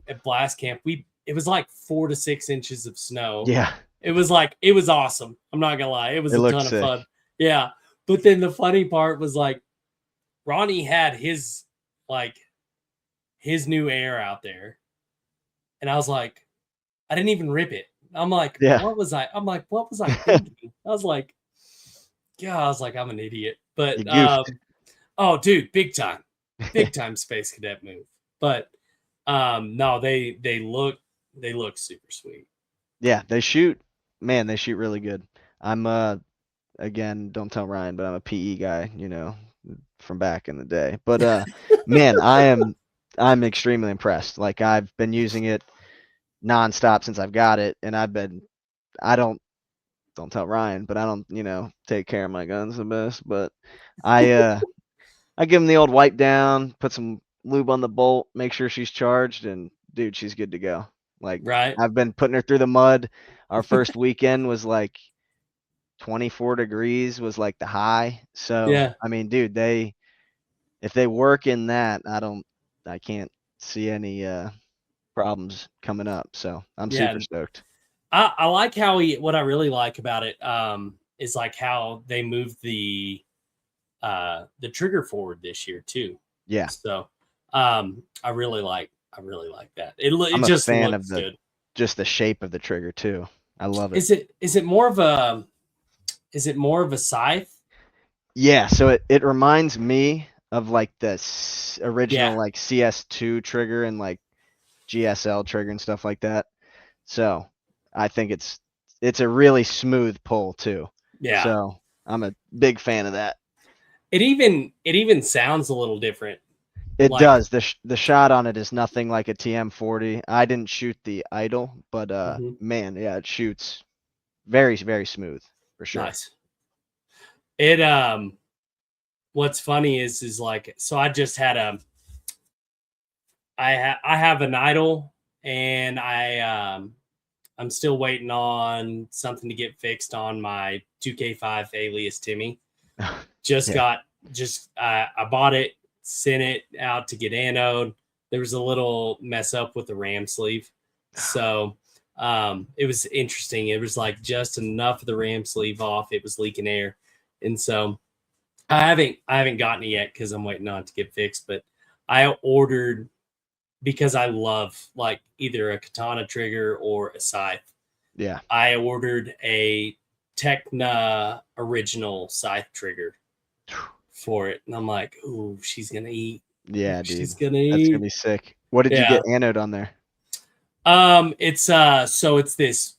at Blast Camp. It was like 4 to 6 inches of snow. Yeah. It was awesome. I'm not gonna lie. It was a ton of fun. Yeah. But then the funny part was like Ronnie had his new air out there. And I was like, I didn't even rip it. I'm like, what was I thinking? I was like, I'm an idiot. But oh dude, big time Space Cadet move. But no, they look super sweet. Yeah, they shoot really good. I'm again, don't tell Ryan, but I'm a PE guy, from back in the day. But man, I'm extremely impressed. Like I've been using it nonstop since I've got it, and I don't tell Ryan, but I don't, take care of my guns the best. But I give him the old wipe down, put some lube on the bolt, make sure she's charged, and dude, she's good to go. Like I've been putting her through the mud. Our first weekend was like 24 degrees was like the high. So I mean, dude, if they work in that, I can't see any problems coming up. So I'm super stoked. I like how what I really like about it is like how they moved the trigger forward this year too. Yeah. So I really like that. It just looks good. Just the shape of the trigger too. I love it. Is it more of a scythe? Yeah, so it reminds me of like the original like CS2 trigger and like GSL trigger and stuff like that. So I think it's a really smooth pull too. Yeah. So I'm a big fan of that. It even sounds a little different. It Like, does. The shot on it is nothing like a TM40. I didn't shoot the idle, but mhm, man, yeah, it shoots very, very smooth for sure. nice. It what's funny is like, so I just had I have an idol, and I'm still waiting on something to get fixed on my 2K5 alias Timmy. Yeah. I bought it, sent it out to get anode. There was a little mess up with the ram sleeve. So it was interesting. It was like just enough of the ram sleeve off. It was leaking air. And so I haven't gotten it yet because I'm waiting on it to get fixed. But I ordered, because I love like either a katana trigger or a scythe. Yeah. I ordered a Techna original scythe trigger for it, and I'm like, "Ooh, she's gonna eat. Yeah, dude. She's gonna That's gonna eat." be sick. What did you Yeah. get anode on there? It's so it's this,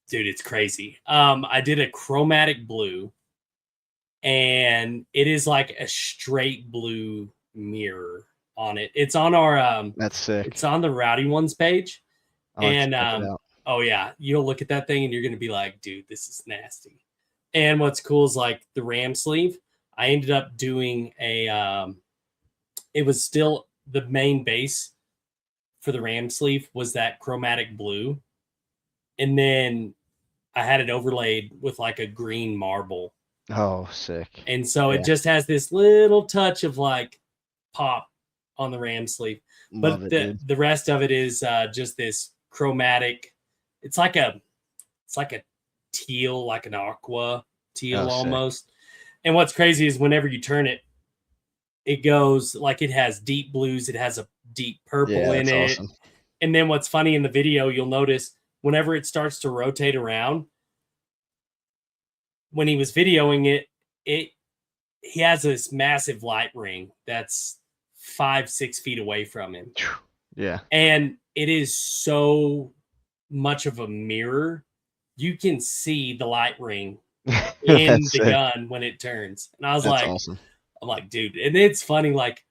dude. It's crazy. I did a chromatic blue, and it is like a straight blue mirror on it. It's on our That's sick. it's on the Rowdy Ones page, I'll have to and check it out. oh yeah, you'll look at that thing and you're gonna be like, dude, this is nasty. And what's cool is like the ram sleeve. I ended up doing it was still the main base for the ram sleeve was that chromatic blue, and then I had it overlaid with like a green marble, Oh, sick. and so Yeah. it just has this little touch of like pop on the ram sleeve. Love But it, dude. the rest of it is just this chromatic. It's like a teal, like an aqua teal Oh, sick. almost. And what's crazy is whenever you turn it, it goes like it has deep blues, it has a deep purple Yeah, in that's it. awesome. And then what's funny in the video, you'll notice whenever it starts to rotate around, when he was videoing it, he has this massive light ring that's 5-6 feet away from him. Yeah. And it is so much of a mirror. You can see the light ring in That's the sick. gun when it turns. And I was That's like, awesome. I'm like, dude. And it's funny, like,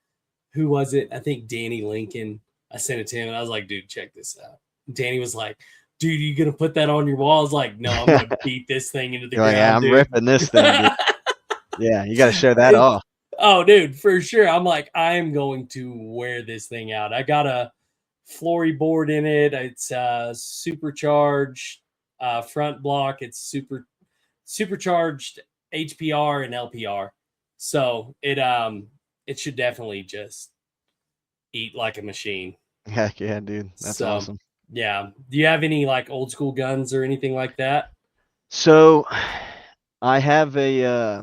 who was it? I think Danny Lincoln. I sent it to him and I was like, dude, check this out. Danny was like, dude, you gonna put that on your wall? I was like, no, I'm gonna beat this thing into the You're like, ground. yeah, I'm dude. ripping this thing, dude. Yeah, you got to show that off. Oh, dude, for sure. I'm like, I am going to wear this thing out. I got a Flory board in it. It's supercharged front block. It's supercharged HPR and LPR. So it should definitely just eat like a machine. Heck yeah, dude. That's So, awesome. Yeah. Do you have any like old school guns or anything like that? So I have a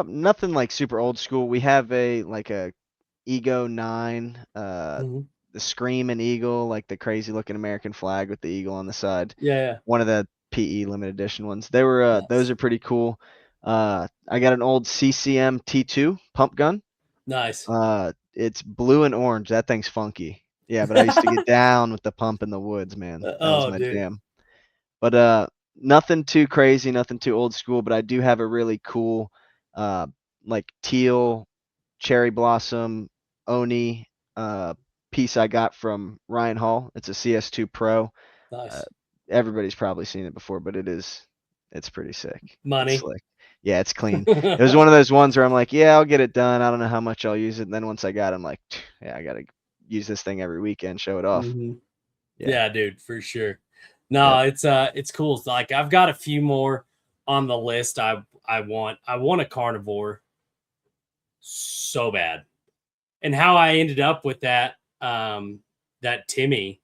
nothing like super old school. We have a Ego 9, Mhm. the Screaming Eagle, like the crazy looking American flag with the eagle on the side. Yeah. One of the PE limited edition ones. They were Nice. those are pretty cool. I got an old CCM T2 pump gun. Nice. It's blue and orange. That thing's funky. Yeah, but I used to get down with the pump in the woods, man. That was my dude. jam. But nothing too crazy, nothing too old school, but I do have a really cool like teal cherry blossom Oni piece I got from Ryan Hall. It's a CS2 Pro. Nice. Everybody's probably seen it before, but it's pretty sick. Money. It's slick. Yeah, it's clean. It was one of those ones where I'm like, yeah, I'll get it done. I don't know how much I'll use it. And then once I got it, I'm like, yeah, I gotta use this thing every weekend, show it off. Mhm. Yeah. Yeah, dude, for sure. No, it's cool. It's like I've got a few more on the list. I want a carnivore so bad. And how I ended up with that that Timmy,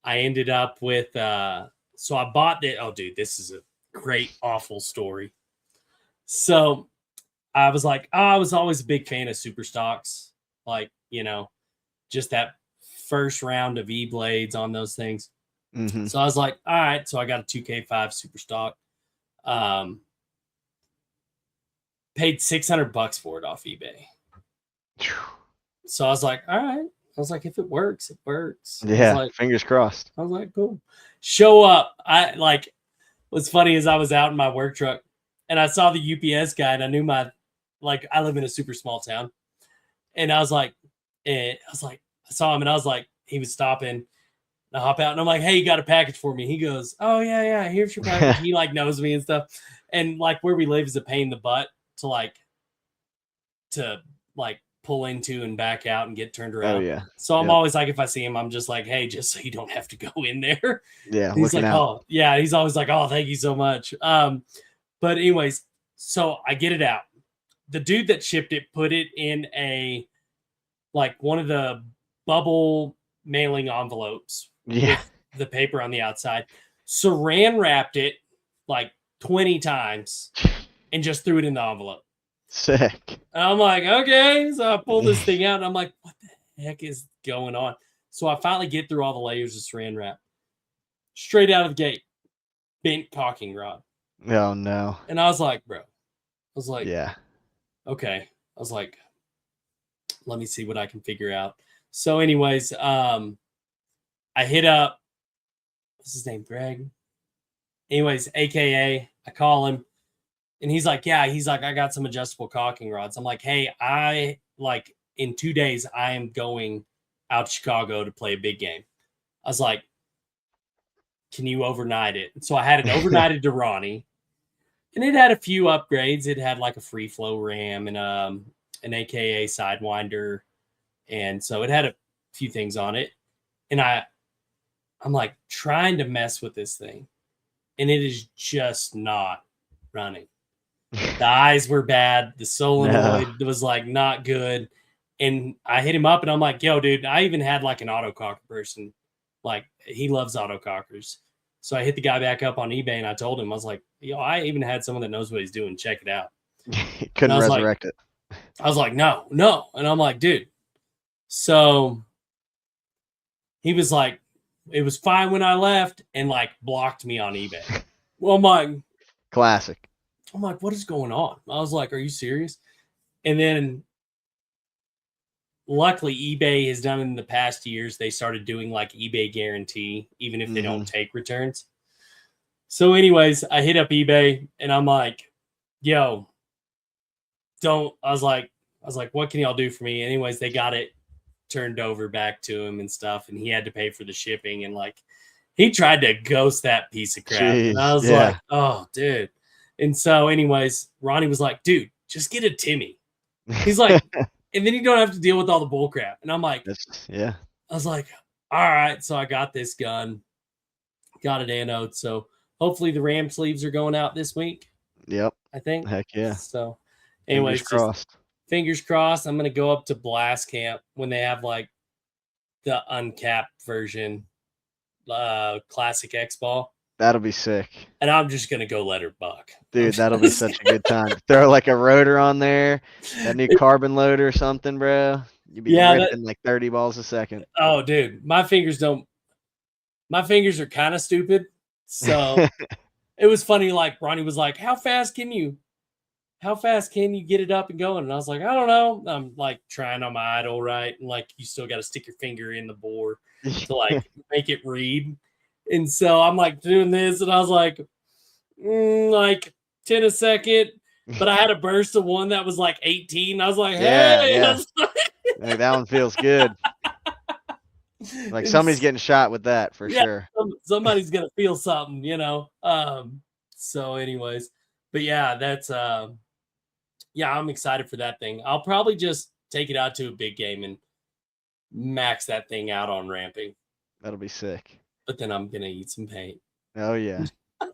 I ended up with so I bought it. Oh, dude, this is a great awful story. So I was like, I was always a big fan of super stocks, like, just that first round of E-blades on those things. Mm-hmm. So I was like, all right. So I got a 2K5 super stock. Paid $600 for it off eBay. So I was like, all right. I was like, if it works, it works. Yeah, I was like, fingers crossed. cool. show up. What's funny is I was out in my work truck and I saw the UPS guy and I knew I live in a super small town. And I saw him and I was like, he was stopping. I hop out and I'm like, hey, you got a package for me? He goes, oh yeah, here's your package. He like knows me and stuff. And like where we live is a pain in the butt to pull into and back out and get turned around. Oh yeah. So I'm always like, if I see him, I'm just like, hey, just so you don't have to go in there. Yeah. He's like, out. oh yeah. He's always like, oh, thank you so much. But anyways, so I get it out. The dude that shipped it put it in one of the bubble mailing envelopes. Yeah. With the paper on the outside. Saran wrapped it like 20 times and just threw it in the envelope. Sick. And I'm like, okay. So I pull this thing out and I'm like, what the heck is going on? So I finally get through all the layers of saran wrap. Straight out of the gate, bent caulking rod. Oh no. And I was like, bro. I was like, yeah. Okay. I was like, let me see what I can figure out. So anyways, I hit up, what's his name? Greg. Anyways, AKA, I call him and he's like, I got some adjustable caulking rods. I'm like, hey, in 2 days, I am going out to Chicago to play a big game. I was like, can you overnight it? So I had it overnighted to Ronnie and it had a few upgrades. It had like a free flow ram and an AKA sidewinder. And so it had a few things on it. And I'm like trying to mess with this thing and it is just not running. The eyes were bad. The solenoid was like not good. And I hit him up and I'm like, yo, dude, I even had like an autococker person. Like he loves autocockers. So I hit the guy back up on eBay and I told him, I was like, yo, I even had someone that knows what he's doing. Check it out. Couldn't resurrect it. I was like, no. And I'm like, dude. So he was like, it was fine when I left and like blocked me on eBay. Well, I'm like, classic. I'm like, what is going on? I was like, are you serious? And then luckily eBay has done in the past years, they started doing like eBay guarantee, even if they don't take returns. So anyways, I hit up eBay and I'm like, yo, I was like, what can y'all do for me? Anyways, they got it turned over back to him and stuff. And he had to pay for the shipping. And like, he tried to ghost that piece of crap. Jeez, and I was like, oh, dude. And so anyways, Ronnie was like, dude, just get a Timmy. He's like, and then you don't have to deal with all the bull crap. And I'm like, yeah. I was like, all right. So I got this gun, got it anoed. So hopefully the ram sleeves are going out this week. Yep. I think. Heck yeah. So anyways, fingers crossed. I'm going to go up to Blast Camp when they have like the uncapped version, classic X ball. That'll be sick. And I'm just going to go let her buck. Dude, that'll be such a good time. Throw like a rotor on there, that new carbon loader or something, bro. You'd be ripping like 30 balls a second. Oh, dude. My fingers are kind of stupid. So it was funny. Like Ronnie was like, how fast can you get it up and going? And I was like, I don't know. I'm like trying on my idle, right? And like, you still got to stick your finger in the bore to like make it read. And so I'm like doing this and I was like, like 10 a second, but I had a burst of one that was like 18. I was like, hey, yeah. Like, that one feels good. Like somebody's getting shot with that for sure. Somebody's going to feel something, you know? So anyways, but yeah, that's, I'm excited for that thing. I'll probably just take it out to a big game and max that thing out on ramping. That'll be sick. But then I'm going to eat some paint. Oh, yeah.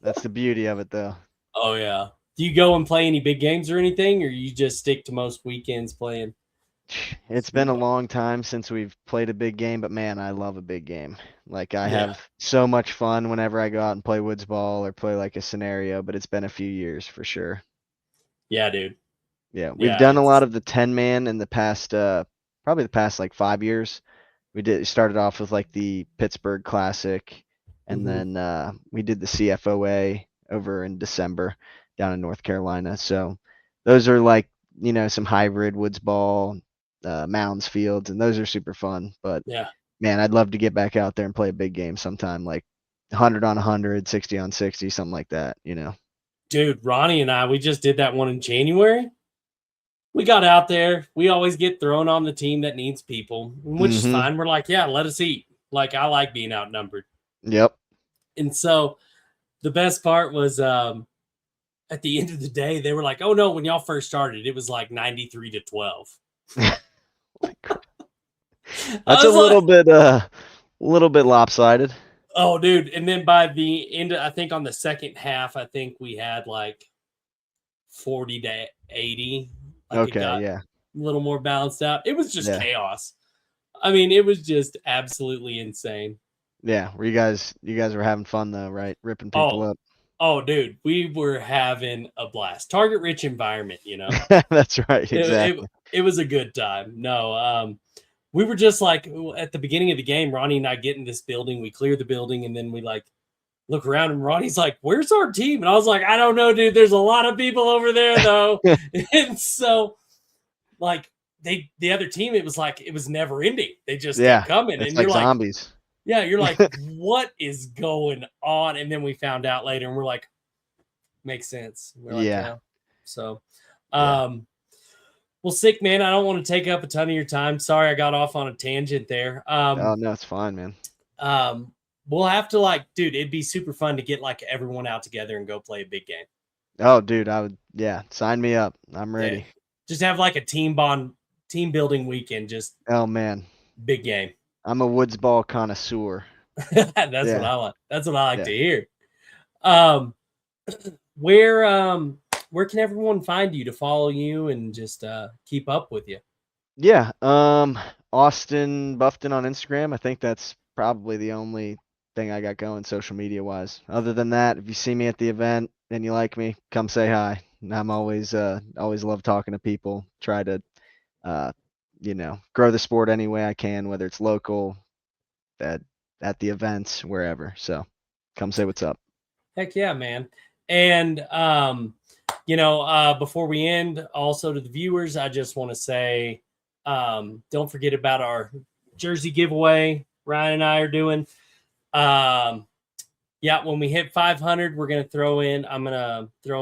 That's the beauty of it, though. Oh, yeah. Do you go and play any big games or anything, or you just stick to most weekends playing? It's been a long time since we've played a big game, but, man, I love a big game. Like, I have so much fun whenever I go out and play woods ball or play, like, a scenario, but it's been a few years for sure. Yeah, dude. Yeah, we've done a lot of the 10-man in the past, probably the past, like, 5 years. We started off with like the Pittsburgh Classic, and then we did the CFOA over in December down in North Carolina. So those are like, you know, some hybrid woods ball, mounds fields, and those are super fun. But man, I'd love to get back out there and play a big game sometime, like 100 on 100, 60 on 60, something like that, you know. Dude, Ronnie and I, we just did that one in January. We got out there. We always get thrown on the team that needs people, which is fine. We're like, yeah, let us eat. Like, I like being outnumbered. Yep. And so the best part was at the end of the day, they were like, oh no, when y'all first started, it was like 93-12. That's a little bit lopsided. Oh, dude. And then by the end, I think on the second half, I think we had like 40-80. Like Okay, yeah. A little more balanced out. It was just chaos. I mean, it was just absolutely insane. Yeah. You guys were having fun though, right? Ripping people up. Oh, dude, we were having a blast. Target rich environment, you know. That's right. Exactly. It was a good time. No, we were just like at the beginning of the game, Ronnie and I get in this building, we clear the building, and then we like look around and Ronnie's like, where's our team? And I was like, I don't know, dude. There's a lot of people over there though. And so like the other team, it was like it was never ending. They just kept coming. It's and like you're zombies. Like, yeah, you're like, what is going on? And then we found out later and we're like, makes sense. We're like, yeah. So well, sick, man. I don't want to take up a ton of your time. Sorry, I got off on a tangent there. Oh no, it's fine, man. We'll have to like, dude, it'd be super fun to get like everyone out together and go play a big game. Oh, dude, I would. Yeah, sign me up. I'm ready. Yeah. Just have like a team building weekend. Just big game. I'm a woods ball connoisseur. That's what I like. That's what I like to hear. Where can everyone find you to follow you and just keep up with you? Yeah, Austin Bufton on Instagram. I think that's probably the only thing I got going social media wise. Other than that, if you see me at the event and you like me, come say hi. I'm always love talking to people. Try to grow the sport any way I can, whether it's local, at the events, wherever. So come say what's up. Heck yeah, man. And before we end, also to the viewers, I just want to say, don't forget about our jersey giveaway Ryan and I are doing. When we hit 500, I'm going to throw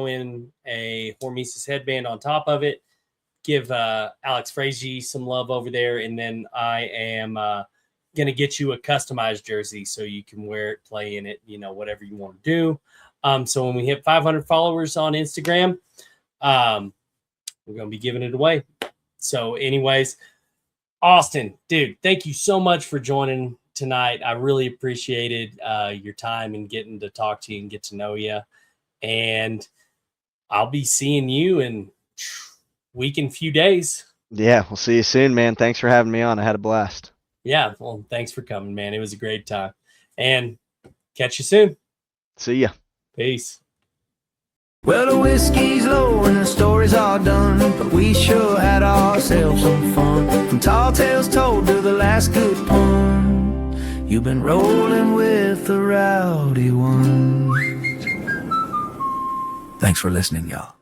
in a Hormesis headband on top of it, give Alex Frazee some love over there. And then I am going to get you a customized jersey so you can wear it, play in it, whatever you want to do. So when we hit 500 followers on Instagram, we're going to be giving it away. So anyways, Austin, dude, thank you so much for joining tonight. I really appreciated your time and getting to talk to you and get to know you. And I'll be seeing you in a few days. Yeah, we'll see you soon, man. Thanks for having me on. I had a blast. Yeah, well, thanks for coming, man. It was a great time. And catch you soon. See ya. Peace. Well, the whiskey's low and the story's all done, but we sure had ourselves some fun. From tall tales told to the last good pun, you've been rolling with the rowdy ones. Thanks for listening, y'all.